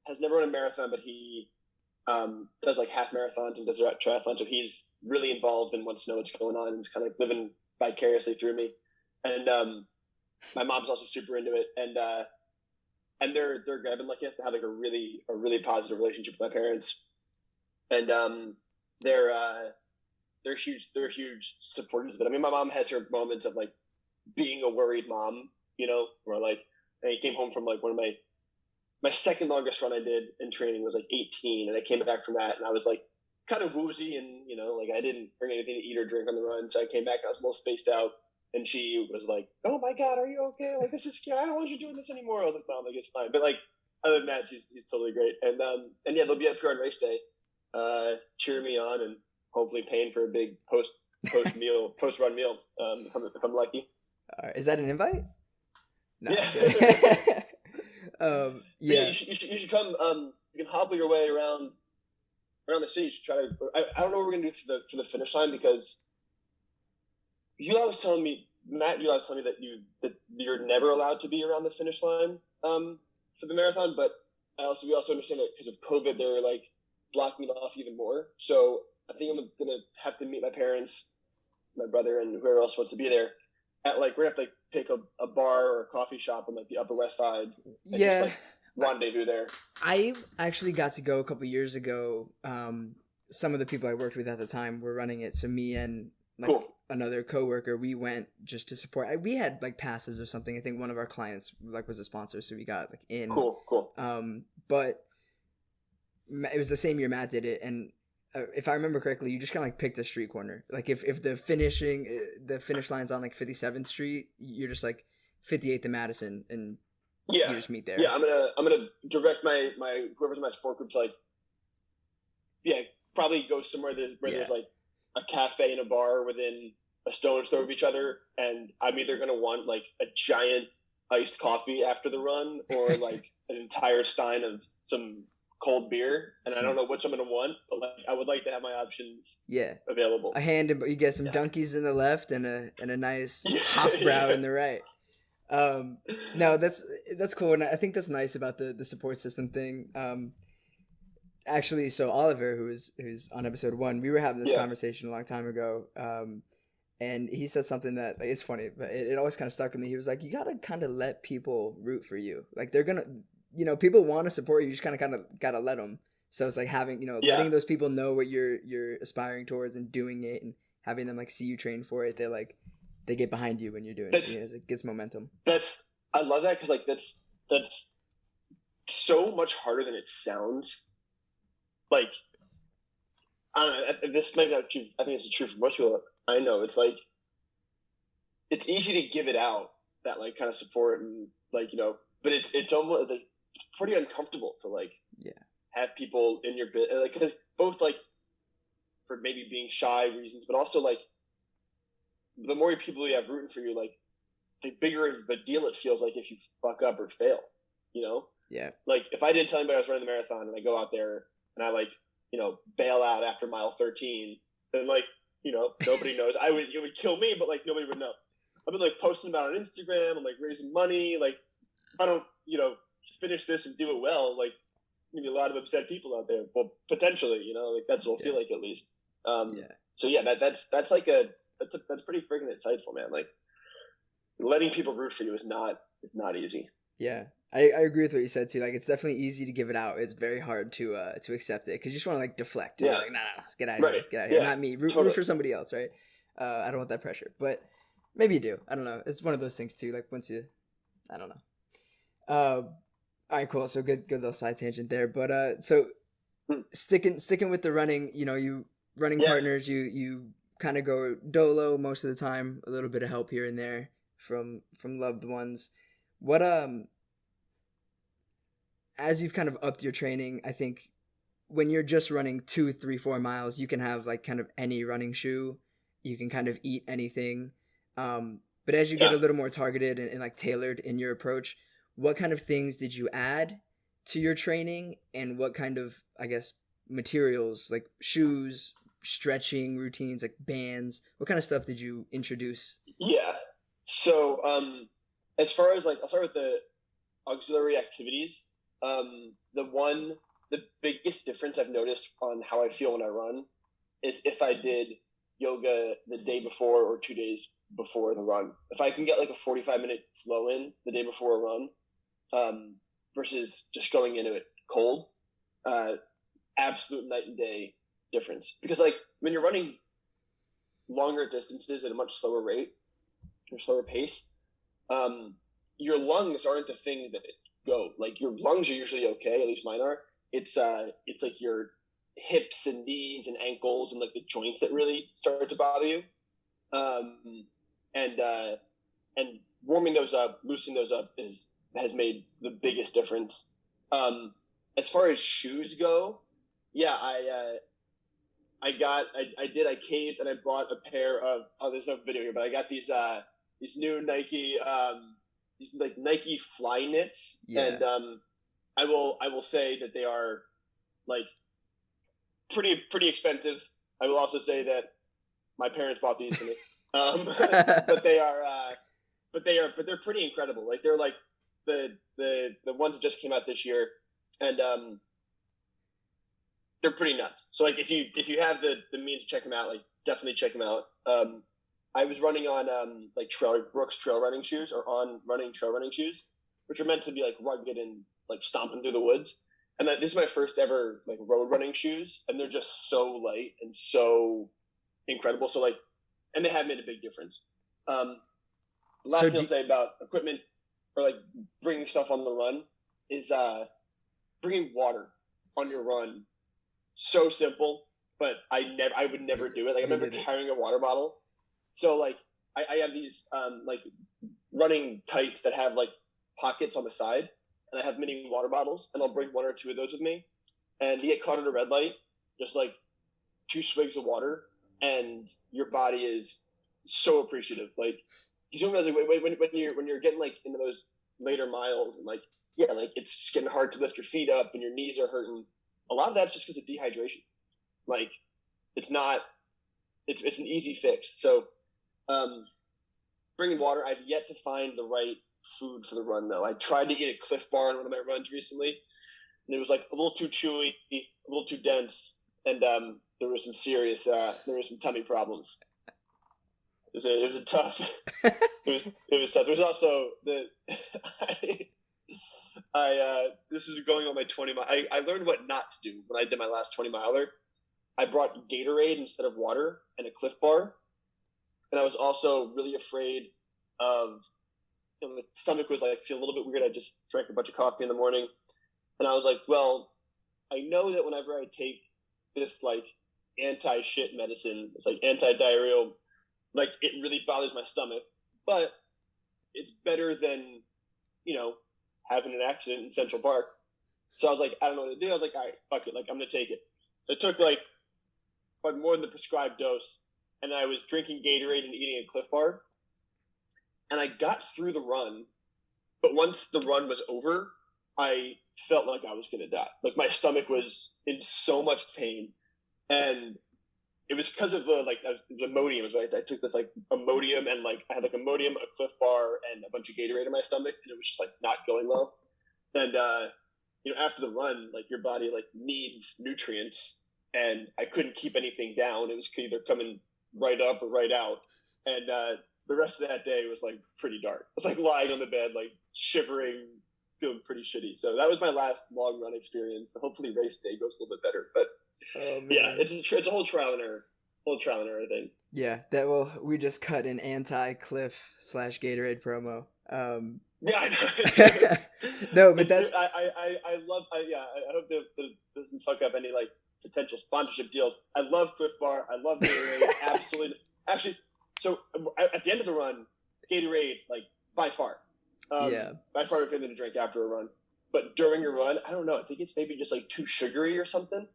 Speaker 2: has never run a marathon, but he does like half marathons and does triathlon. So he's really involved and wants to know what's going on and is kind of living vicariously through me. And my mom's also super into it, and I've been lucky enough to have like a really positive relationship with my parents, and they're huge supporters of it. I mean, my mom has her moments of like being a worried mom, where like I came home from like one of my second longest run I did in training was like 18, and I came back from that and I was like kind of woozy, and like I didn't bring anything to eat or drink on the run, so I came back and I was a little spaced out, and she was like, "Oh my God, are you okay? Like, this is scary. I don't want you doing this anymore." I was like, "Mom, like, it's fine." But like other than that, she's totally great, and yeah, they'll be up here on race day, cheering me on and hopefully paying for a big post run meal, if I'm lucky.
Speaker 1: Is that an invite? No.
Speaker 2: Yeah.
Speaker 1: Yeah.
Speaker 2: Yeah, you should come. You can hobble your way around the city. You should try to. I don't know what we're gonna do for the finish line, because you always telling me, Matt. You always telling me that you're never allowed to be around the finish line for the marathon. But we also understand that because of COVID, they're like blocking it off even more. So I think I'm gonna have to meet my parents, my brother, and whoever else wants to be there. At like we're gonna have to pick a bar or a coffee shop on like the Upper West Side. And
Speaker 1: yeah.
Speaker 2: Just, like, rendezvous there.
Speaker 1: I actually got to go a couple years ago. Some of the people I worked with at the time were running it, so me and like another coworker, we went just to support. We had like passes or something. I think one of our clients like was a sponsor, so we got like in.
Speaker 2: Cool.
Speaker 1: But it was the same year Matt did it, and if I remember correctly, you just kind of like picked a street corner. Like if the finish line's on like 57th Street, you're just like 58th and Madison, and you just meet there.
Speaker 2: Yeah, I'm gonna direct my whoever's in my support group to like, probably go somewhere where there's like a cafe and a bar within a stone's throw of each other, and I'm either gonna want like a giant iced coffee after the run, or like an entire stein of some cold beer, and I don't know which I'm gonna want, but like I would like to have my options available.
Speaker 1: A hand, and you get some donkeys in the left and a nice Hofbrau in the right. No, that's cool, and I think that's nice about the support system thing. Actually, so Oliver, who's on episode 1, we were having this conversation a long time ago, and he said something that like, it's funny, but it always kind of stuck with me. He was like, you gotta kind of let people root for you, like they're gonna, people want to support you, you just kind of gotta let them. So it's like having, letting those people know what you're aspiring towards and doing it, and having them like see you train for it. They get behind you when you're doing it. It gets momentum.
Speaker 2: I love that, because like that's so much harder than it sounds. Like, I don't know, this might not be true. I think this is true for most people. I know it's like it's easy to give it out, that like kind of support, and like but it's almost like, it's pretty uncomfortable to like have people in your bit, like, because both like for maybe being shy reasons, but also like the more people you have rooting for you, like the bigger of a deal it feels like if you fuck up or fail, like if I didn't tell anybody I was running the marathon and I go out there and I like bail out after mile 13, then like nobody knows. It would kill me, but like nobody would know. I've been like posting about it on Instagram and like raising money. Like if I don't finish this and do it well, like maybe a lot of upset people out there. Well, potentially, like that's what it'll feel like, at least. So that's like that's pretty freaking insightful, man. Like letting people root for you is not easy.
Speaker 1: Yeah, I agree with what you said too. Like it's definitely easy to give it out. It's very hard to accept it, because you just want to like deflect. You're like, nah, get out of here, get out of here. Not me. Root for somebody else, right? I don't want that pressure, but maybe you do. I don't know. It's one of those things too. Like once you, I don't know. All right, cool. So good little side tangent there. But so sticking with the running, you running partners, you kind of go dolo most of the time. A little bit of help here and there from loved ones. What as you've kind of upped your training, I think when you're just running 2, 3, 4 miles, you can have like kind of any running shoe. You can kind of eat anything. But as you get a little more targeted and like tailored in your approach, what kind of things did you add to your training, and what kind of, I guess, materials, like shoes, stretching routines, like bands, what kind of stuff did you introduce?
Speaker 2: Yeah. So, as far as like, I'll start with the auxiliary activities. The biggest difference I've noticed on how I feel when I run is if I did yoga the day before or 2 days before the run. If I can get like a 45-minute flow in the day before a run, versus just going into it cold, absolute night and day difference. Because like when you're running longer distances at a much slower rate or slower pace, your lungs aren't the thing that go. Like your lungs are usually okay, at least mine are. It's like your hips and knees and ankles and like the joints that really start to bother you. And warming those up, loosening those up has made the biggest difference. As far as shoes go, yeah, I caved and I bought a pair of, there's no video here, but I got these new Nike, these like Nike Fly Knits. Yeah. And, I will say that they are like pretty expensive. I will also say that my parents bought these for me. But they're pretty incredible. Like they're like the ones that just came out this year, and they're pretty nuts. So like if you have the means to check them out, like definitely check them out. I was running on like Brooks trail running shoes, or on running trail running shoes, which are meant to be like rugged and like stomping through the woods. And this is my first ever like road running shoes, and they're just so light and so incredible. So like, and they have made a big difference. Last thing I'll say about equipment or like bringing stuff on the run is bringing water on your run. So simple, but I would never do it. Like I remember carrying a water bottle. So like I have these like running tights that have like pockets on the side, and I have mini water bottles, and I'll bring one or two of those with me. And you get caught at a red light, just like 2 swigs of water, and your body is so appreciative. Like you don't realize like, when you're getting like into those later miles, and like like it's getting hard to lift your feet up and your knees are hurting. A lot of that's just because of dehydration. Like it's an easy fix. So bringing water. I've yet to find the right food for the run though. I tried to eat a Cliff Bar on one of my runs recently, and it was like a little too chewy, a little too dense, and there was some serious tummy problems. It was a tough. it was tough. There was also this is going on my 20 mile. I learned what not to do when I did my last 20 miler. I brought Gatorade instead of water and a Cliff Bar, and I was also really afraid of. My stomach was like feeling a little bit weird. I just drank a bunch of coffee in the morning, and I was like, well, I know that whenever I take this like anti-shit medicine, it's like anti-diarrheal, like it really bothers my stomach, but it's better than, having an accident in Central Park. So I was like, I don't know what to do. I was like, all right, fuck it. Like, I'm going to take it. So I took like more than the prescribed dose, and I was drinking Gatorade and eating a Cliff Bar. And I got through the run, but once the run was over, I felt like I was going to die. Like my stomach was in so much pain, and it was because of the Imodiums, right? I took this like Imodium, and like I had like Imodium, a Cliff Bar, and a bunch of Gatorade in my stomach, and it was just like not going well. And after the run, like your body like needs nutrients, and I couldn't keep anything down. It was either coming right up or right out, and the rest of that day was like pretty dark. I was like lying on the bed, like shivering, feeling pretty shitty. So that was my last long run experience. Hopefully race day goes a little bit better, but yeah, it's a whole trial and error thing.
Speaker 1: Yeah, we just cut an anti-Cliff / Gatorade promo.
Speaker 2: Yeah, I know.
Speaker 1: No, but that's
Speaker 2: I hope that doesn't fuck up any like potential sponsorship deals. I love Cliff Bar. I love Gatorade. Absolutely. Actually, so at the end of the run, Gatorade, like by far my favorite thing to drink after a run. But during a run, I don't know. I think it's maybe just like too sugary or something.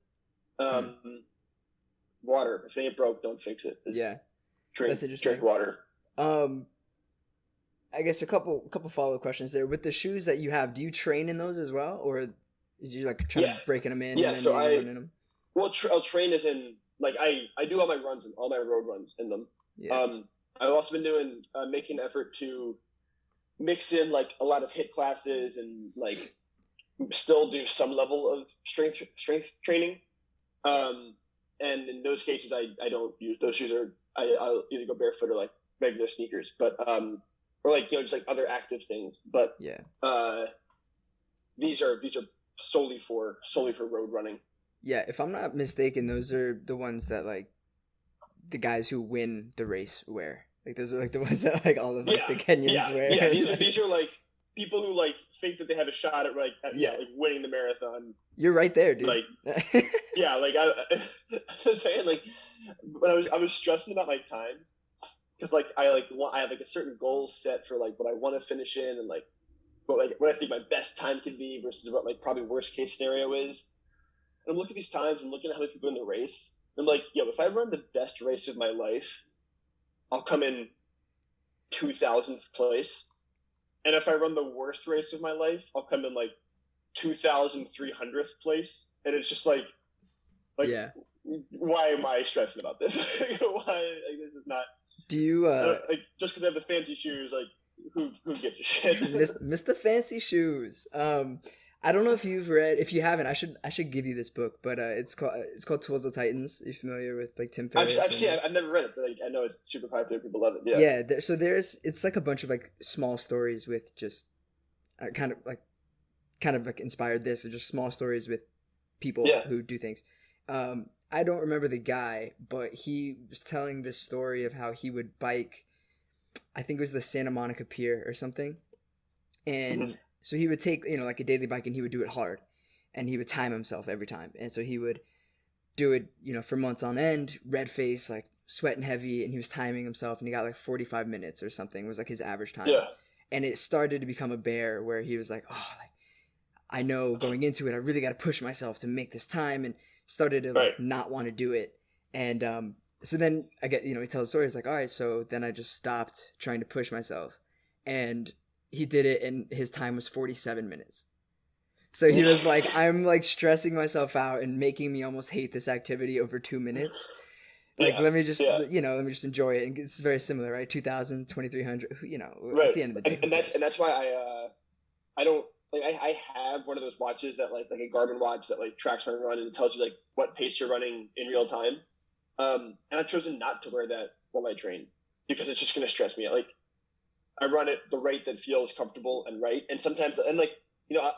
Speaker 2: Water. If it ain't broke, don't fix it. Drink water.
Speaker 1: I guess a couple follow-up questions there. With the shoes that you have, do you train in those as well, or did you like try breaking them in?
Speaker 2: Yeah,
Speaker 1: and
Speaker 2: so
Speaker 1: running them?
Speaker 2: Well, I'll train as in like I do all my runs and all my road runs in them. Yeah. I've also been doing making an effort to mix in like a lot of HIIT classes and like still do some level of strength training. And in those cases, I don't use those shoes, or I'll either go barefoot or like regular sneakers, but or like, just like other active things. But
Speaker 1: Yeah.
Speaker 2: These are solely for road running.
Speaker 1: Yeah, if I'm not mistaken, those are the ones that like the guys who win the race wear. Like those are like the ones that like all of like the Kenyans wear.
Speaker 2: Yeah,
Speaker 1: like,
Speaker 2: these are like people who like think that they have a shot at like like winning the marathon.
Speaker 1: You're right there, dude.
Speaker 2: Like yeah, like I was saying, like when I was stressing about my times, because like I have like a certain goal set for like what I want to finish in, and like what I think my best time can be versus what like probably worst case scenario is. And I'm looking at these times and looking at how many people in the race. I'm like, if I run the best race of my life, I'll come in 2,000th place. And if I run the worst race of my life, I'll come in like 2,300th place. And it's just like yeah, why am I stressing about this? Why this is not?
Speaker 1: Do you
Speaker 2: like just because I have the fancy shoes, like who gives a shit?
Speaker 1: Miss the fancy shoes. I don't know if you've read. If you haven't, I should give you this book. But it's called Tools of Titans. Are you familiar with like Tim Ferriss?
Speaker 2: I've never read it, but like, I know it's super popular. People love it. Yeah.
Speaker 1: Yeah. So it's like a bunch of like small stories with just kind of like inspired this. They're just small stories with people who do things. I don't remember the guy, but he was telling this story of how he would bike. I think it was the Santa Monica Pier or something, and so he would take like a daily bike and he would do it hard, and he would time himself every time, and so he would do it for months on end, red face, like sweating heavy, and he was timing himself, and he got like 45 minutes or something was like his average time.
Speaker 2: Yeah.
Speaker 1: And it started to become a bear where he was like, oh, like I know going into it, I really got to push myself to make this time, and started to like not want to do it, and so then I get, he tells the story. It's like, all right, so then I just stopped trying to push myself, and he did it, and his time was 47 minutes. So he was like, I'm like stressing myself out and making me almost hate this activity over 2 minutes. Like, let me just, let me just enjoy it. And it's very similar, right? 2,000, 2,300, at the end of the day.
Speaker 2: And that's why I don't, like, I have one of those watches that like a Garmin watch that like tracks my run and tells you like what pace you're running in real time. And I've chosen not to wear that while I train because it's just going to stress me out. Like I run at the rate that feels comfortable and right. And sometimes, and like,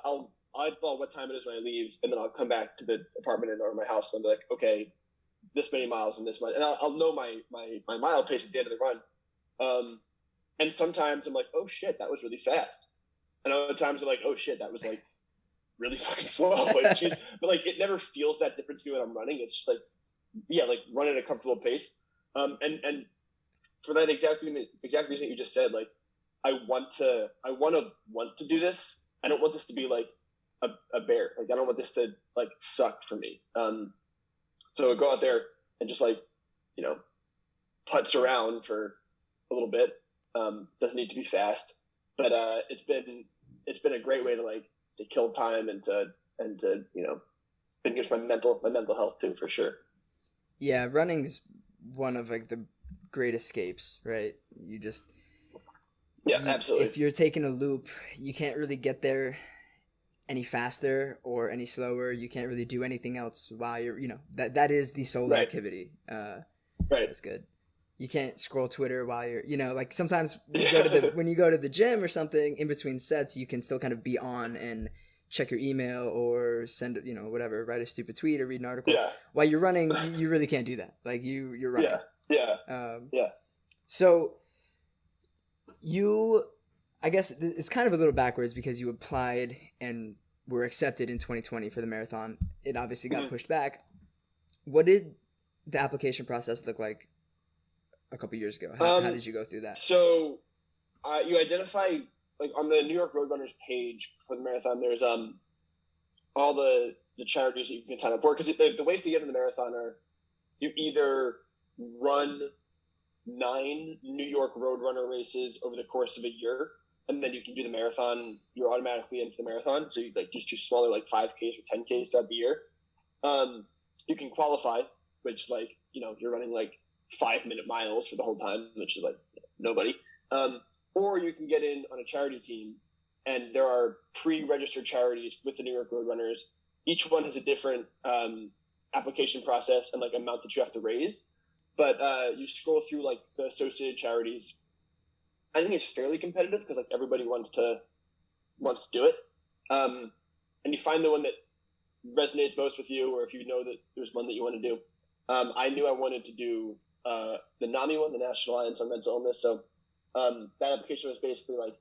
Speaker 2: I'll eyeball what time it is when I leave, and then I'll come back to the apartment or my house and I'll be like, okay, this many miles and this much. And I'll know my mile pace at the end of the run. And sometimes I'm like, oh shit, that was really fast. And other times I'm like, oh shit, that was like really fucking slow. Like, geez. But like, it never feels that different to me when I'm running. It's just like, like run at a comfortable pace. And for that exact reason you just said, like, I want to do this. I don't want this to be like a bear. Like, I don't want this to like suck for me. So go out there and just like, putz around for a little bit. Doesn't need to be fast, but it's been a great way to kill time and to been good for my mental health too, for sure.
Speaker 1: Yeah, running's one of like the great escapes, right? You just
Speaker 2: absolutely.
Speaker 1: If you're taking a loop, you can't really get there any faster or any slower. You can't really do anything else while you're that is the sole activity. That's good. You can't scroll Twitter while you're like sometimes when you go to the gym or something in between sets, you can still kind of be on and check your email or send whatever, write a stupid tweet or read an article. While you're running, you really can't do that. Like you're running. So I guess it's kind of a little backwards because you applied and were accepted in 2020 for the marathon. It obviously got pushed back. What did the application process look like a couple years ago? How did you go through that?
Speaker 2: So you identify, like, on the New York Roadrunners page for the marathon, there's all the charities that you can sign up for, because the ways to get in the marathon are you either run 9 New York Roadrunner races over the course of a year, and then you can do the marathon. You're automatically into the marathon, so you like just do smaller, like 5Ks or 10Ks throughout the year. You can qualify, which like you're running like 5-minute miles for the whole time, which is like nobody. Or you can get in on a charity team, and there are pre-registered charities with the New York Roadrunners. Each one has a different application process and like amount that you have to raise. but you scroll through like the associated charities. I think it's fairly competitive because like everybody wants to do it, and you find the one that resonates most with you, or if you know that there's one that you want to do. I knew I wanted to do the NAMI one, the National Alliance on Mental Illness. So that application was basically like,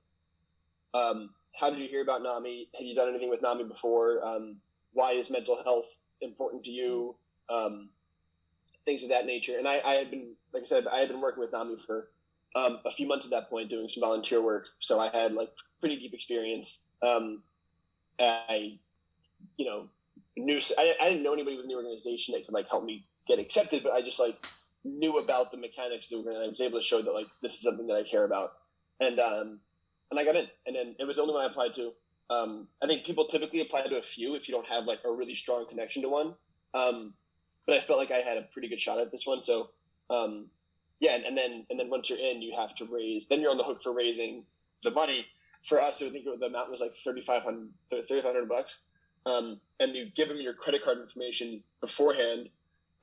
Speaker 2: how did you hear about NAMI? Have you done anything with NAMI before? Why is mental health important to you? Things of that nature. And I had been, like I said, I had been working with NAMI for a few months at that point, doing some volunteer work. So I had like pretty deep experience. I didn't know anybody within the organization that could like help me get accepted, but I just like knew about the mechanics of the organization. I was able to show that like this is something that I care about, and I got in. And then it was the only one I applied to. I think people typically apply to a few if you don't have like a really strong connection to one. But I felt like I had a pretty good shot at this one. So yeah, and then once you're in, you have to raise. Then you're on the hook for raising the money. For us, I think the amount was like $3,500. And you give them your credit card information beforehand,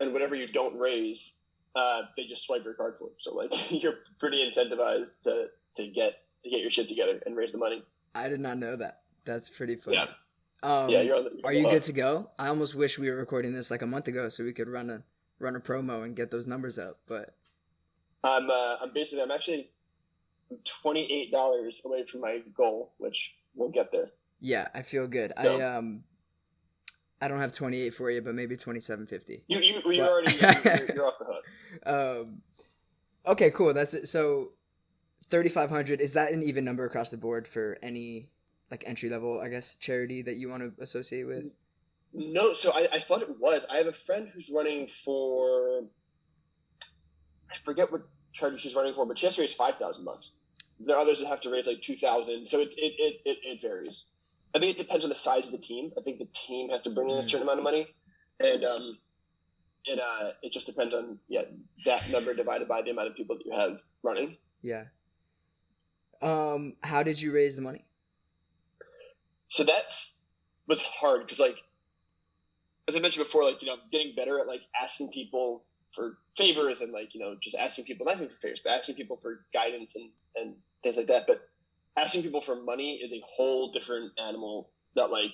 Speaker 2: and whatever you don't raise, they just swipe your card for. So like you're pretty incentivized to get your shit together and raise the money.
Speaker 1: I did not know that. That's pretty funny.
Speaker 2: Yeah.
Speaker 1: Are you good to go? I almost wish we were recording this like a month ago so we could run a promo and get those numbers up. But
Speaker 2: I'm actually $28 away from my goal, which we'll get there.
Speaker 1: Yeah, I feel good. So, I don't have 28 for you, but maybe 27.50.
Speaker 2: You're off the hook.
Speaker 1: Okay, cool. That's it. So 3,500, is that an even number across the board for any like entry level, I guess, charity that you want to associate with?
Speaker 2: No, so I thought it was. I have a friend who's running for, I forget what charity she's running for, but she has to raise $5,000. There are others that have to raise like 2,000. So it varies. I think it depends on the size of the team. I think the team has to bring in a certain amount of money, and it just depends on that number divided by the amount of people that you have running.
Speaker 1: Yeah. How did you raise the money?
Speaker 2: So that was hard because, like, as I mentioned before, like, getting better at like asking people for favors and like, just asking people, not even for favors, but asking people for guidance and things like that. But asking people for money is a whole different animal that like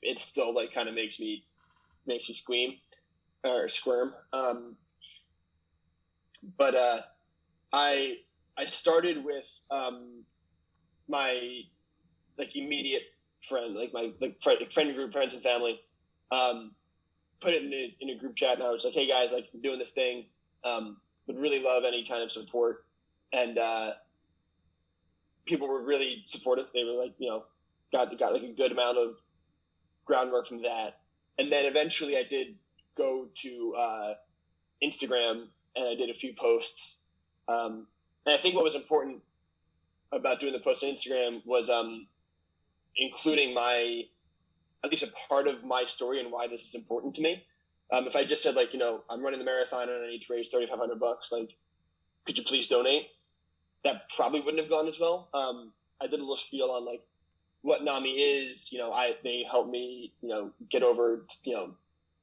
Speaker 2: it still like kind of makes me squirm. But I started with my like immediate friend, like my friend group, friends and family. Put it in a group chat, and I was like, "Hey guys, like I'm doing this thing. Would really love any kind of support." And people were really supportive. They were like, got like a good amount of groundwork from that. And then eventually I did go to Instagram and I did a few posts. And I think what was important about doing the post on Instagram was including at least a part of my story and why this is important to me. If I just said like, I'm running the marathon and I need to raise $3,500, like, could you please donate? That probably wouldn't have gone as well. I did a little spiel on like what NAMI is. They helped me, get over,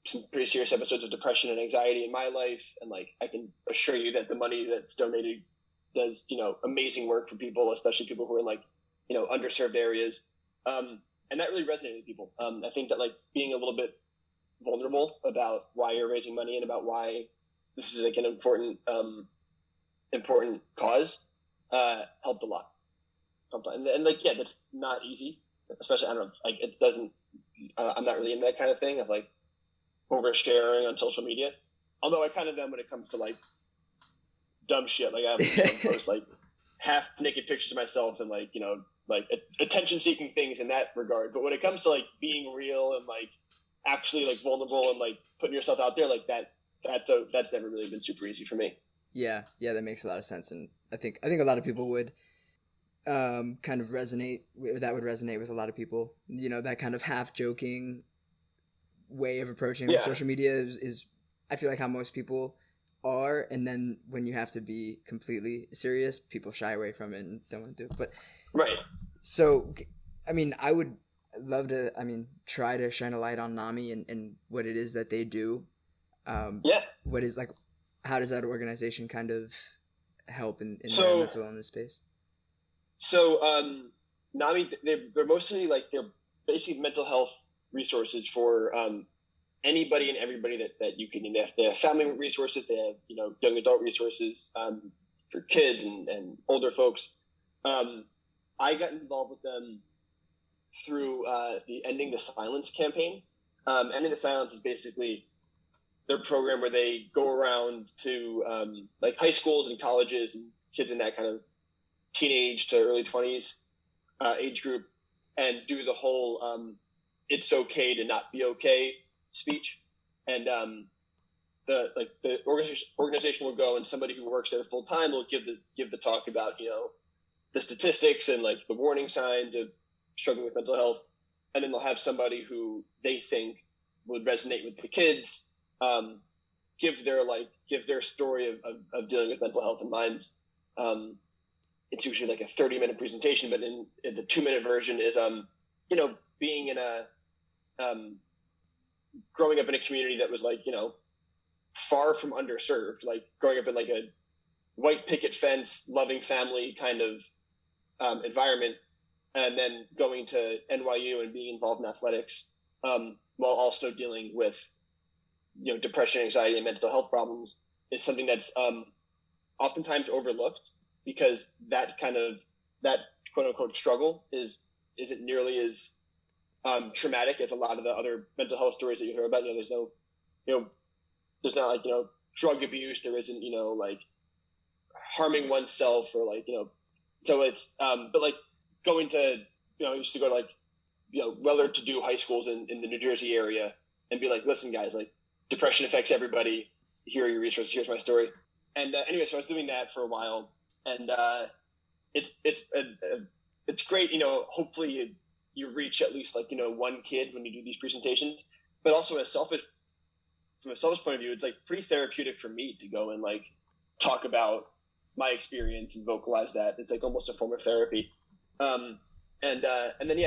Speaker 2: some pretty serious episodes of depression and anxiety in my life. And like, I can assure you that the money that's donated does, amazing work for people, especially people who are in like, underserved areas. And that really resonated with people. I think that like being a little bit vulnerable about why you're raising money and about why this is like an important cause helped a lot. And like, yeah, that's not easy, especially, I don't know, like it doesn't, I'm not really in that kind of thing of like oversharing on social media. Although I kind of am when it comes to like dumb shit. Like I have post like half naked pictures of myself and like, like attention seeking things in that regard. But when it comes to like being real and like actually like vulnerable and like putting yourself out there like that's never really been super easy for me.
Speaker 1: Yeah, that makes a lot of sense, and I think a lot of people would kind of resonate. That would resonate with a lot of people. That kind of half joking way of approaching social media is I feel like how most people are, and then when you have to be completely serious, people shy away from it and don't want to do it. But
Speaker 2: right.
Speaker 1: So, I mean, I would love to. Try to shine a light on NAMI and what it is that they do.
Speaker 2: Yeah.
Speaker 1: What is like, how does that organization kind of help in the
Speaker 2: So
Speaker 1: mental wellness space?
Speaker 2: so NAMI, they're mostly like they're basically mental health resources for anybody and everybody that you can need. They have family resources, they have young adult resources for kids and older folks. I got involved with them through the Ending the Silence campaign. Ending the Silence is basically their program where they go around to like high schools and colleges and kids in that kind of teenage to early 20s age group and do the whole "it's okay to not be okay" speech. And the organization will go, and somebody who works there full time will give the talk about the statistics and like the warning signs of struggling with mental health, and then they'll have somebody who they think would resonate with the kids give their story of dealing with mental health. And mine's it's usually like a 30-minute presentation, but in the 2-minute version is being in a growing up in a community that was like far from underserved, like growing up in like a white picket fence loving family kind of environment, and then going to NYU and being involved in athletics while also dealing with depression, anxiety, and mental health problems is something that's oftentimes overlooked, because that quote unquote struggle isn't nearly as traumatic as a lot of the other mental health stories that you hear about. There's not like drug abuse, there isn't like harming oneself or like so it's but like going to I used to go to like well-to-do high schools in the New Jersey area and be like, listen guys, like depression affects everybody, here are your resources, here's my story. And anyway, so I was doing that for a while, and it's great. Hopefully you reach at least like one kid when you do these presentations, but also from a selfish point of view, it's like pretty therapeutic for me to go and like talk about my experience and vocalize that. It's like almost a form of therapy. And then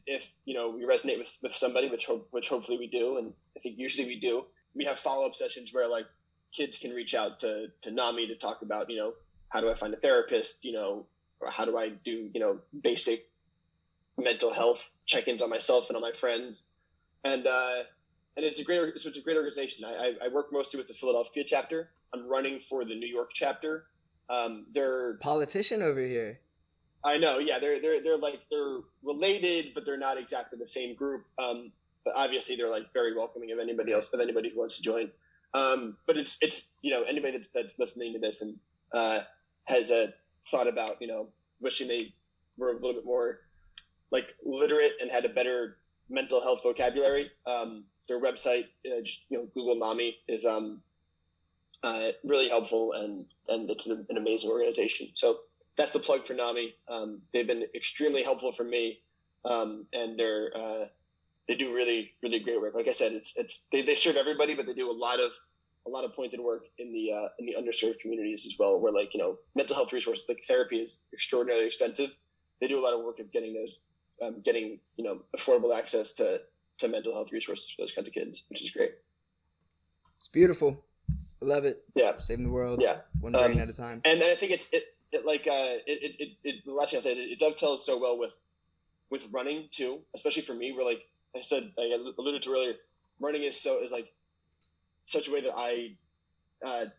Speaker 2: if we resonate with somebody, which hopefully we do, and I think usually we do, we have follow-up sessions where like kids can reach out to NAMI to talk about how do I find a therapist, or how do I do basic mental health check-ins on myself and on my friends. And it's a great organization. I work mostly with the Philadelphia chapter. I'm running for the New York chapter. They're
Speaker 1: politician over here.
Speaker 2: I know, yeah, they're related, but they're not exactly the same group. But obviously they're like very welcoming of anybody who wants to join. But it's anybody that's listening to this and has a thought about wishing they were a little bit more like literate and had a better mental health vocabulary. Their website, just Google NAMI, is really helpful, and it's an amazing organization. So that's the plug for NAMI. They've been extremely helpful for me, and they do really, really great work. Like I said, they serve everybody, but they do a lot of pointed work in the underserved communities as well, where like mental health resources like therapy is extraordinarily expensive. They do a lot of work of getting those affordable access to mental health resources for those kinds of kids, which is great.
Speaker 1: It's beautiful. I love it.
Speaker 2: Yeah,
Speaker 1: saving the world.
Speaker 2: Yeah,
Speaker 1: one brain at a time.
Speaker 2: And I think the last thing I said, it dovetails so well with running too, especially for me, where like I said, I alluded to earlier, running is like such a way that I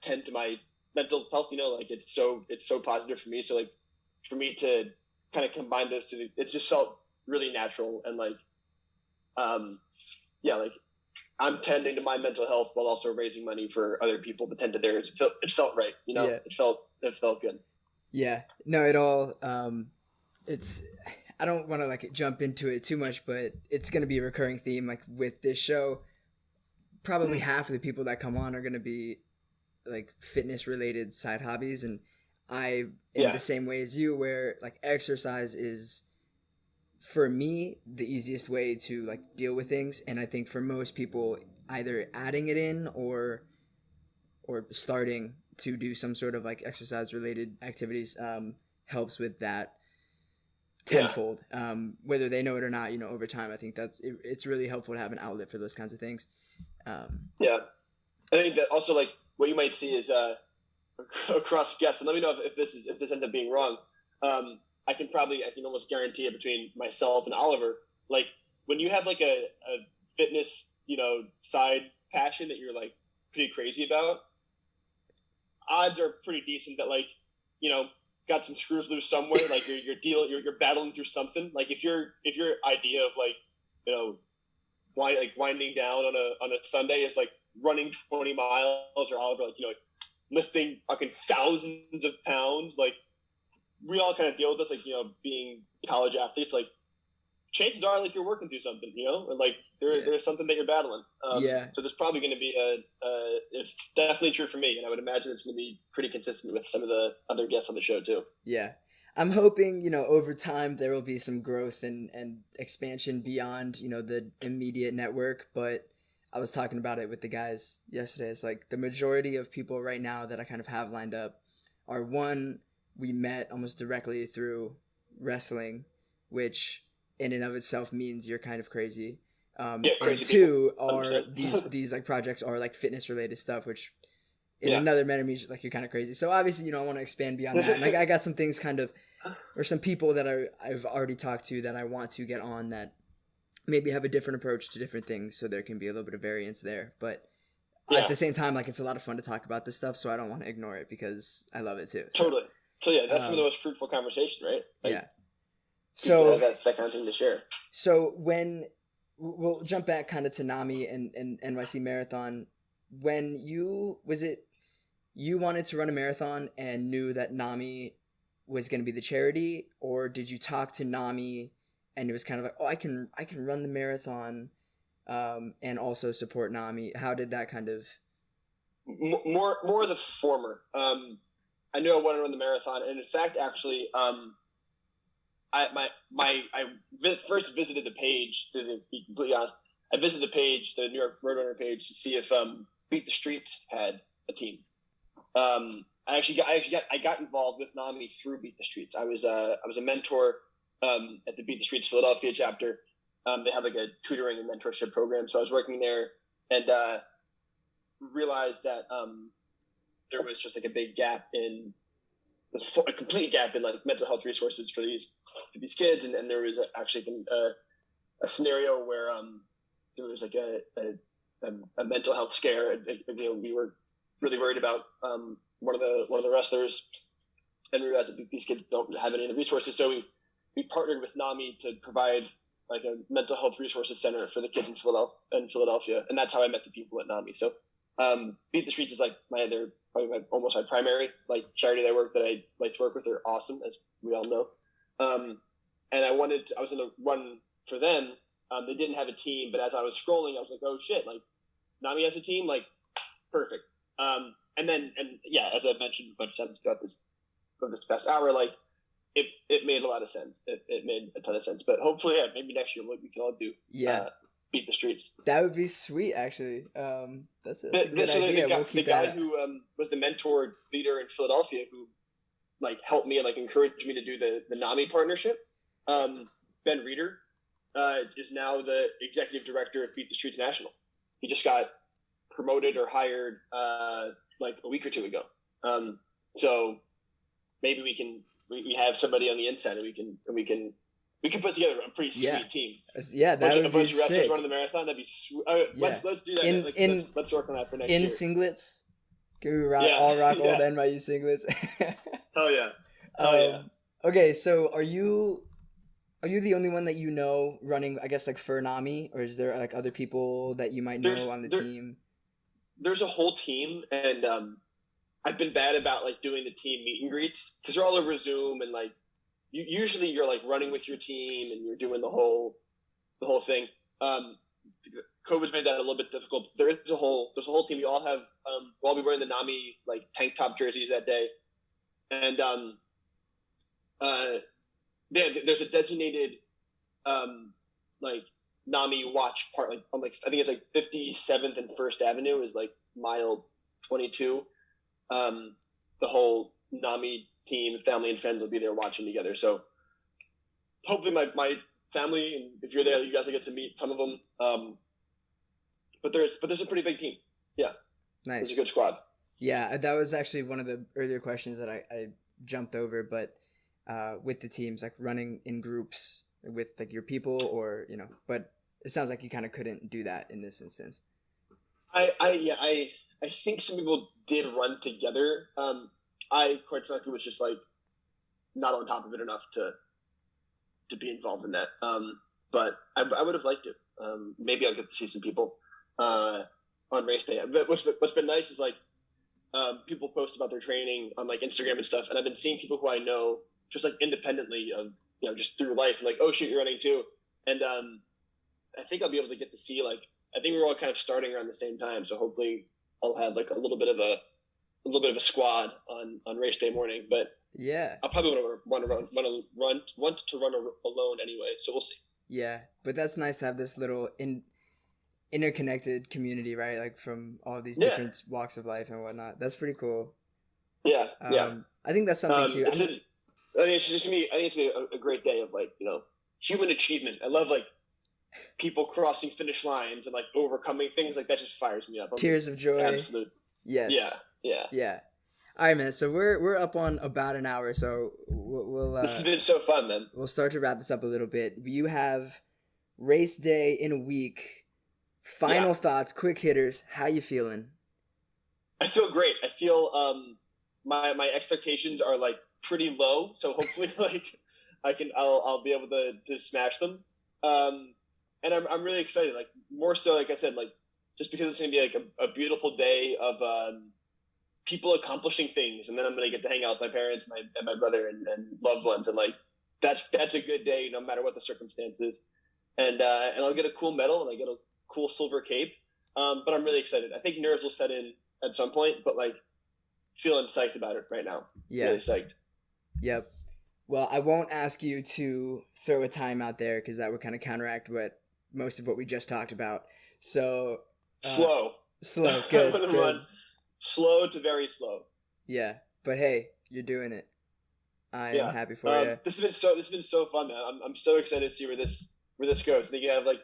Speaker 2: tend to my mental health. Like it's so positive for me. So like for me to kind of combine those two, it just felt really natural, and like like I'm tending to my mental health while also raising money for other people to tend to theirs. It felt right,
Speaker 1: Yeah.
Speaker 2: It felt good.
Speaker 1: Yeah, no, it all. It's. I don't want to like jump into it too much, but it's going to be a recurring theme. Like with this show, probably half of the people that come on are going to be like fitness related side hobbies, and I am the same way as you, where like exercise is, for me, the easiest way to like deal with things. And I think for most people, either adding it in or starting to do some sort of like exercise related activities helps with that tenfold. Whether they know it or not, over time, I think it's really helpful to have an outlet for those kinds of things.
Speaker 2: I think that also like what you might see is across guests, and let me know if this ends up being wrong. I can almost guarantee it between myself and Oliver. Like when you have like a fitness, side passion that you're like pretty crazy about, odds are pretty decent that like, got some screws loose somewhere. Like you're battling through something. Like if your idea of like, winding down on a Sunday is like running 20 miles, or Oliver like, lifting fucking thousands of pounds, like we all kind of deal with this, like, being college athletes, like chances are like you're working through something, and like there's something that you're battling. So there's probably going to be it's definitely true for me, and I would imagine it's going to be pretty consistent with some of the other guests on the show too.
Speaker 1: Yeah. I'm hoping, over time there will be some growth and expansion beyond, the immediate network. But I was talking about it with the guys yesterday. It's like the majority of people right now that I kind of have lined up are, one, we met almost directly through wrestling, which in and of itself means you're kind of crazy. And two are these like projects are like fitness related stuff, which in another manner means like you're kind of crazy. So obviously, I want to expand beyond that. And like I got some things or some people that I've already talked to that I want to get on that maybe have a different approach to different things, so there can be a little bit of variance there. But at the same time, like it's a lot of fun to talk about this stuff, so I don't want to ignore it because I love it too.
Speaker 2: Totally. So yeah, that's some of the most fruitful conversation, right? Like,
Speaker 1: so
Speaker 2: that kind of thing to share.
Speaker 1: So when we'll jump back kind of to NAMI and NYC Marathon, when you wanted to run a marathon and knew that NAMI was going to be the charity, or did you talk to NAMI and it was kind of like, oh, I can run the marathon and also support NAMI? How did that kind of...
Speaker 2: More the former. I knew I wanted to run the marathon, and in fact, actually, I first visited the page. To be completely honest, I visited the page, the New York Roadrunner page, to see if Beat the Streets had a team. I got involved with NAMI through Beat the Streets. I was a mentor at the Beat the Streets Philadelphia chapter. They have like a tutoring and mentorship program, so I was working there and realized that there was just like a big gap a complete gap in like mental health resources for these kids, and there was actually been a scenario where there was like a mental health scare, and we were really worried about one of the wrestlers, and we realized that these kids don't have any of the resources, so we partnered with NAMI to provide like a mental health resources center for the kids in Philadelphia, and that's how I met the people at NAMI. So Beat the Streets is like almost my primary like charity that I like to work with. They're awesome, as we all know. And I was going to run for them. They didn't have a team, but as I was scrolling, I was like, oh shit, like NAMI has a team, like perfect. And as I've mentioned a bunch of times throughout this past hour, like it made a lot of sense. It made a ton of sense. But hopefully, maybe next year we can all do Beat the Streets.
Speaker 1: That would be sweet, actually. That's a good idea. We'll keep
Speaker 2: the guy who was the mentor leader in Philadelphia, who like helped me and like encouraged me to do the NAMI partnership. Ben Rubin is now the executive director of Beat the Streets National. He just got promoted or hired like a week or two ago. So maybe we have somebody on the inside, and we can put together a pretty sweet team.
Speaker 1: Yeah, that would be sick. A bunch of wrestlers
Speaker 2: running the marathon. That'd be sweet. Let's do that. Let's work on that for next year.
Speaker 1: In singlets. Can we all rock old NYU singlets?
Speaker 2: Oh yeah.
Speaker 1: Okay, so are you the only one that you know running, I guess, like for NAMI, or is there like other people that you might know on the team?
Speaker 2: There's a whole team, and I've been bad about like doing the team meet and greets because they're all over Zoom, and like usually you're like running with your team and you're doing the whole thing. COVID's made that a little bit difficult. There's a whole team. We all have we'll all be wearing the NAMI like tank top jerseys that day, and there's a designated like NAMI watch part, like on like I think it's like 57th and First Avenue is like mile 22. The whole NAMI team, family and friends will be there watching together. So hopefully my family, and if you're there, you guys will get to meet some of them. But there's a pretty big team. Yeah. It was
Speaker 1: Nice.
Speaker 2: a good squad.
Speaker 1: Yeah, that was actually one of the earlier questions that I jumped over, but with the teams, like running in groups with like your people or, but it sounds like you kind of couldn't do that in this instance.
Speaker 2: I think some people did run together. I quite frankly was just like not on top of it enough to be involved in that. But I would have liked it. Maybe I'll get to see some people on race day. But what's been nice is like people post about their training on like Instagram and stuff, and I've been seeing people who I know just like independently of just through life, and like, oh shoot, you're running too, and I think I'll be able to get to see like I think we're all kind of starting around the same time, so hopefully I'll have like a little bit of a squad on race day morning, but
Speaker 1: Yeah.
Speaker 2: I'll probably want to run alone anyway, so we'll see.
Speaker 1: Yeah, but that's nice to have this little interconnected community, right? Like from all these
Speaker 2: Yeah,
Speaker 1: different walks of life and whatnot. That's pretty cool.
Speaker 2: yeah, yeah.
Speaker 1: I think that's something too.
Speaker 2: I think it's just me. I think it's gonna be a great day of like human achievement. I love like people crossing finish lines and like overcoming things like that. Just fires me up.
Speaker 1: Tears of joy.
Speaker 2: Absolute.
Speaker 1: Yes. Yeah. All right, man. So we're up on about an hour, so we'll
Speaker 2: this has been so fun, man.
Speaker 1: We'll start to wrap this up a little bit. You have race day in a week. Final thoughts, quick hitters. How you feeling?
Speaker 2: I feel great. I feel my expectations are like pretty low, so hopefully like I'll be able to smash them. And I'm really excited. Like more so, like I said, like just because it's gonna be like a beautiful day of people accomplishing things, and then I'm gonna get to hang out with my parents and my brother and loved ones, and like that's a good day no matter what the circumstances. And I'll get a cool medal and I get a cool silver cape. But I'm really excited. I think nerves will set in at some point, but like feeling psyched about it right now.
Speaker 1: Yeah.
Speaker 2: Really psyched.
Speaker 1: Yep. Well, I won't ask you to throw a time out there because that would kind of counteract most of what we just talked about. So
Speaker 2: slow.
Speaker 1: Good.
Speaker 2: Slow to very slow.
Speaker 1: Yeah, but hey, you're doing it. I am happy for you.
Speaker 2: This has been so fun, man. I'm so excited to see where this goes. I think you have like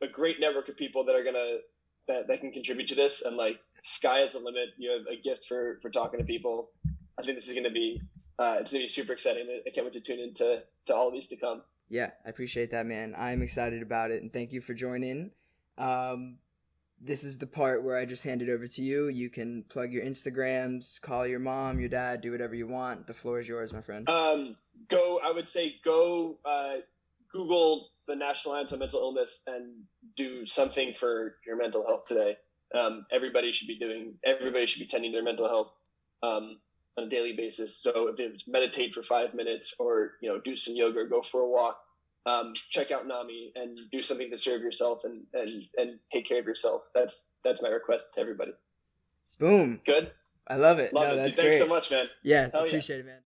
Speaker 2: a great network of people that can contribute to this, and like sky is the limit. You have a gift for talking to people. I think this is gonna be it's gonna be super exciting. I can't wait to tune into all of these to come.
Speaker 1: Yeah, I appreciate that, man. I'm excited about it, and thank you for joining. This is the part where I just hand it over to you. You can plug your Instagrams, call your mom, your dad, do whatever you want. The floor is yours, my friend.
Speaker 2: I would say go Google the National Anti-Mental Illness and do something for your mental health today. Everybody should be tending to their mental health on a daily basis. So if it's meditate for 5 minutes or do some yoga or go for a walk, check out NAMI and do something to serve yourself and take care of yourself. That's my request to everybody.
Speaker 1: Boom.
Speaker 2: Good.
Speaker 1: I love it.
Speaker 2: Love it.
Speaker 1: That's
Speaker 2: Thanks
Speaker 1: great.
Speaker 2: so much, man.
Speaker 1: Yeah,
Speaker 2: Hell
Speaker 1: appreciate it, man.